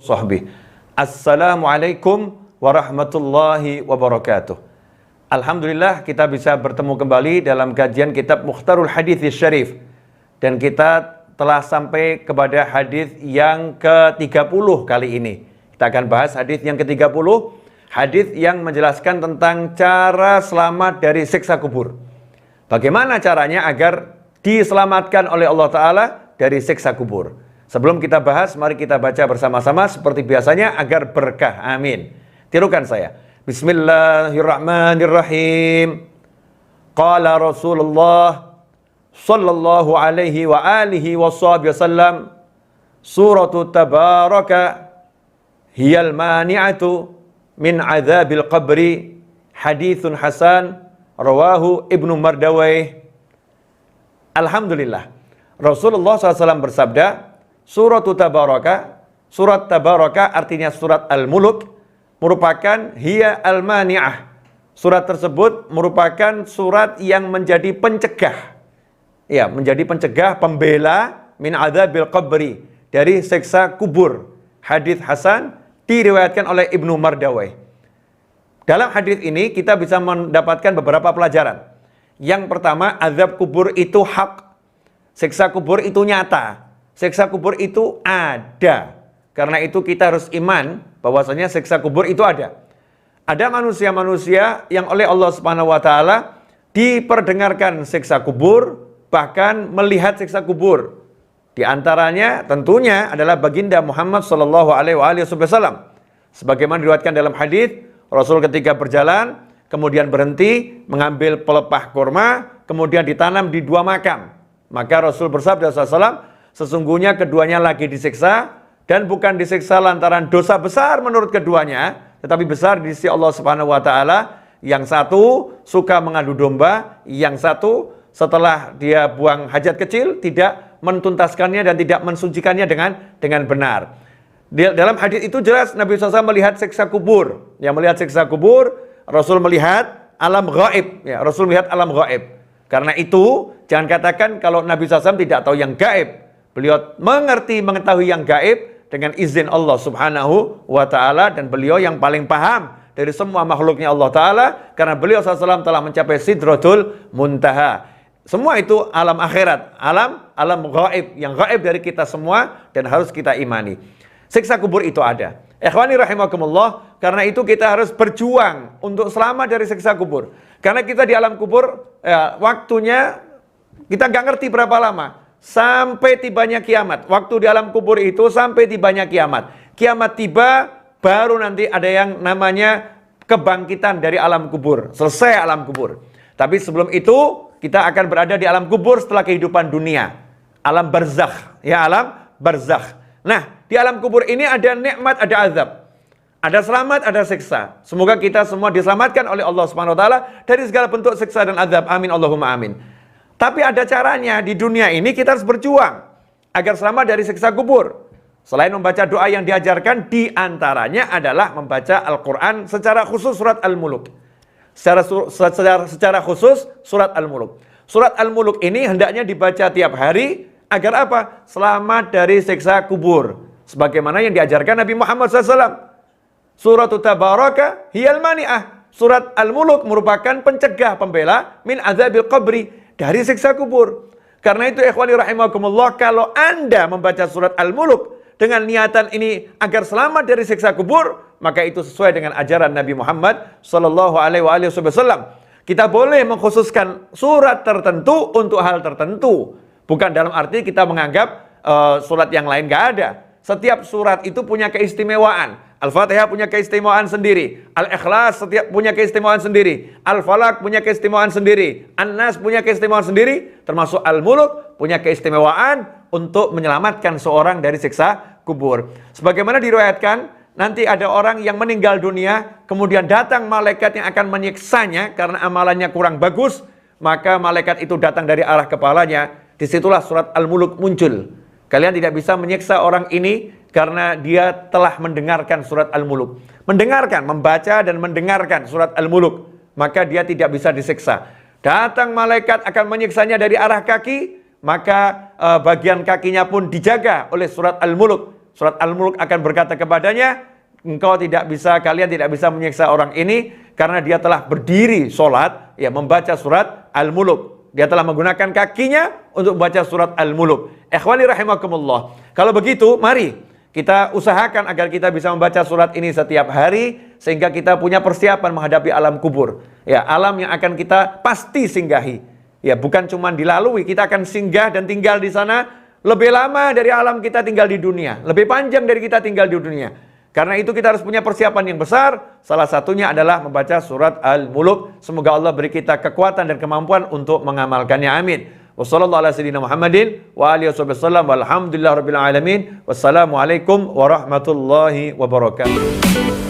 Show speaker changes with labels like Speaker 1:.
Speaker 1: sahbihi. Assalamualaikum warahmatullahi wabarakatuh. Alhamdulillah kita bisa bertemu kembali dalam kajian kitab Mukhtarul Hadits Syarif. Dan kita telah sampai kepada hadis yang ke-30 kali ini. Kita akan bahas hadis yang ke-30, hadis yang menjelaskan tentang cara selamat dari siksa kubur. Bagaimana caranya agar diselamatkan oleh Allah Ta'ala dari siksa kubur. Sebelum kita bahas, mari kita baca bersama-sama seperti biasanya agar berkah. Amin. Tirukan saya. Bismillahirrahmanirrahim. Qala Rasulullah sallallahu alaihi wa alihi wasallam, suratu tabaraka hiyal mani'atu min azabil qabri, hadithun hasan, rawahu Ibnu Mardawayh. Alhamdulillah, Rasulullah SAW bersabda, suratu tabaraka, surat tabaraka artinya surat Al-Muluk, merupakan hiya al-mani'ah. Surat tersebut merupakan surat yang menjadi pencegah. Ya, menjadi pencegah, pembela min adzabil qabri, dari siksa kubur. Hadis hasan diriwayatkan oleh Ibnu Mardawayh. Dalam hadis ini kita bisa mendapatkan beberapa pelajaran. Yang pertama, azab kubur itu hak. Siksa kubur itu nyata. Siksa kubur itu ada. Karena itu kita harus iman bahwasanya siksa kubur itu ada. Ada manusia-manusia yang oleh Allah Subhanahu wa taala diperdengarkan siksa kubur, bahkan melihat siksa kubur. Di antaranya tentunya adalah baginda Muhammad sallallahu alaihi wasallam. Sebagaimana diriwayatkan dalam hadis, Rasul ketika berjalan kemudian berhenti mengambil pelepah kurma, kemudian ditanam di dua makam. Maka Rasul bersabda sallallahu, sesungguhnya keduanya lagi disiksa, dan bukan disiksa lantaran dosa besar menurut keduanya, tetapi besar di sisi Allah Subhanahu wa taala. Yang satu suka mengadu domba, yang satu setelah dia buang hajat kecil tidak mentuntaskannya dan tidak mensucikannya dengan benar. Dalam hadis itu jelas Nabi SAW melihat siksa kubur. Yang melihat siksa kubur, Rasul melihat alam gaib. Ya, Rasul melihat alam gaib. Karena itu jangan katakan kalau Nabi SAW tidak tahu yang gaib. Beliau mengetahui yang gaib dengan izin Allah Subhanahu wa ta'ala, dan beliau yang paling paham dari semua makhluknya Allah Ta'ala, karena beliau SAW telah mencapai Sidratul Muntaha. Semua itu alam akhirat, alam gaib, yang gaib dari kita semua dan harus kita imani. Siksa kubur itu ada. Ikhwani rahimakumullah, karena itu kita harus berjuang untuk selamat dari siksa kubur. Karena kita di alam kubur, waktunya kita nggak ngerti berapa lama. Sampai tibanya kiamat. Waktu di alam kubur itu sampai tibanya kiamat. Kiamat tiba, baru nanti ada yang namanya kebangkitan dari alam kubur. Selesai alam kubur. Tapi sebelum itu, kita akan berada di alam kubur setelah kehidupan dunia. Alam barzakh. Ya, alam barzakh. Nah, di alam kubur ini ada nikmat, ada azab. Ada selamat, ada siksa. Semoga kita semua diselamatkan oleh Allah Subhanahu wa taala dari segala bentuk siksa dan azab. Amin Allahumma amin. Tapi ada caranya. Di dunia ini kita harus berjuang agar selamat dari siksa kubur. Selain membaca doa yang diajarkan, di antaranya adalah membaca Al-Quran secara khusus surat Al-Muluk. Secara khusus surat Al-Muluk. Surat Al-Muluk ini hendaknya dibaca tiap hari agar apa? Selamat dari siksa kubur. Sebagaimana yang diajarkan Nabi Muhammad SAW. Surat Tabaraka hiyal mani'ah. Surat Al-Muluk merupakan pencegah, pembela min azabil qabri, dari siksa kubur. Karena itu ikhwani rahimakumullah, kalau Anda membaca surat Al-Muluk dengan niatan ini agar selamat dari siksa kubur, maka itu sesuai dengan ajaran Nabi Muhammad sallallahu alaihi wasallam. Kita boleh mengkhususkan surat tertentu untuk hal tertentu. Bukan dalam arti kita menganggap surat yang lain gak ada. Setiap surat itu punya keistimewaan. Al-Fatihah punya keistimewaan sendiri. Al-Ikhlas setiap punya keistimewaan sendiri. Al-Falaq punya keistimewaan sendiri. An-Nas punya keistimewaan sendiri. Termasuk Al-Muluk punya keistimewaan untuk menyelamatkan seorang dari siksa kubur. Sebagaimana diriwayatkan, nanti ada orang yang meninggal dunia, kemudian datang malaikat yang akan menyiksanya karena amalannya kurang bagus. Maka malaikat itu datang dari arah kepalanya. Disitulah surat Al-Muluk muncul. Kalian tidak bisa menyiksa orang ini karena dia telah mendengarkan surat Al-Muluk. Mendengarkan, membaca dan mendengarkan surat Al-Muluk. Maka dia tidak bisa disiksa. Datang malaikat akan menyiksanya dari arah kaki, maka bagian kakinya pun dijaga oleh surat Al-Muluk. Surat Al-Mulk akan berkata kepadanya, kalian tidak bisa menyiksa orang ini karena dia telah berdiri sholat, ya, membaca surat Al-Mulk. Dia telah menggunakan kakinya untuk membaca surat Al-Mulk. Ikhwani rahimakumullah. Kalau begitu, mari kita usahakan agar kita bisa membaca surat ini setiap hari, sehingga kita punya persiapan menghadapi alam kubur. Ya, alam yang akan kita pasti singgahi. Ya, bukan cuma dilalui, kita akan singgah dan tinggal di sana lebih lama dari alam kita tinggal di dunia. Lebih panjang dari kita tinggal di dunia. Karena itu kita harus punya persiapan yang besar. Salah satunya adalah membaca surat Al-Mulk. Semoga Allah beri kita kekuatan dan kemampuan untuk mengamalkannya. Amin. Wassalamualaikum warahmatullahi wabarakatuh.